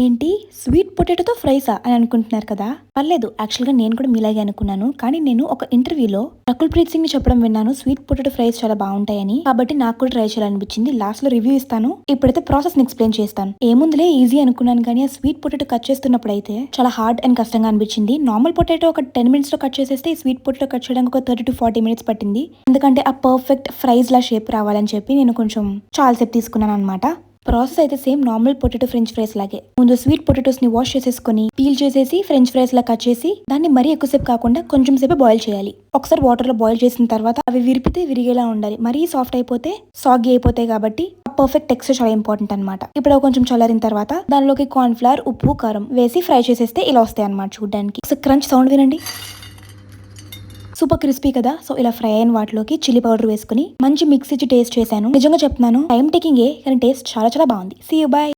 ఏంటి స్వీట్ పొటాటోతో ఫ్రైసా అని అనుకుంటున్నారు కదా. పర్లేదు, యాక్చువల్గా నేను కూడా మీలాగే అనుకున్నాను. కానీ నేను ఒక ఇంటర్వ్యూలో రకుల్ ప్రీత్ సింగ్ ని చెప్పడం విన్నాను, స్వీట్ పొటాటో ఫ్రైస్ చాలా బాగుంటాయని. కాబట్టి నాకు కూడా ట్రై చేయాలనిపించింది. లాస్ట్ లో రివ్యూ ఇస్తాను. ఇప్పుడైతే ప్రాసెస్ ని ఎక్స్ప్లెయిన్ చేస్తాను. ఏముందులే, ఈజీ అనుకున్నాను. కానీ ఆ స్వీట్ పొటాటో కట్ చేస్తున్నప్పుడు అయితే చాలా హార్డ్ అండ్ కష్టంగా అనిపించింది. నార్మల్ పొటాటో ఒక 10 మినిట్స్ లో కట్ చేసేస్తే, ఈ స్వీట్ పొటాటో కట్ చేయడానికి ఒక 30 to 40 మినిట్స్ పట్టింది. ఎందుకంటే ఆ పర్ఫెక్ట్ ఫ్రైస్ లా షేప్ రావాలని చెప్పి నేను కొంచెం చాలా సేపు తీసుకున్నాను అనమాట. ప్రాసెస్ అయితే same normal potato French fries లాగే. ముందు స్వీట్ పొటాటోస్ ని వాష్ చేసేసుకుని పీల్ చేసేసి ఫ్రెంచ్ ఫ్రైస్ లా కట్ చేసి దాన్ని మరీ ఎక్కువసేపు కాకుండా కొంచెం సేపు బాయిల్ చేయాలి. ఒకసారి వాటర్ లో బాయిల్ చేసిన తర్వాత అవి విరిపితే విరిగేలా ఉండాలి. మరీ సాఫ్ట్ అయిపోతే సాగి అయిపోతాయి. కాబట్టి పర్ఫెక్ట్ టెక్స్చర్ చాలా ఇంపార్టెంట్ అనమాట. ఇప్పుడు కొంచెం చల్లారిన తర్వాత దానిలోకి కార్న్ ఫ్లవర్, ఉప్పు, కారం వేసి ఫ్రై చేసేస్తే ఇలా వస్తాయి అనమాట చూడడానికి. ఒకసారి క్రంచ్ సౌండ్ వినండి. సూపర్ క్రిస్పీ కదా. సో ఇలా ఫ్రై అయిన వాటిలోకి చిల్లీ పౌడర్ వేసుకుని మంచి మిక్స్ ఇచ్చి టేస్ట్ చేశాను. నిజంగా చెప్తున్నాను, టైం టేకింగే కానీ టేస్ట్ చాలా చాలా బాగుంది. See you, by.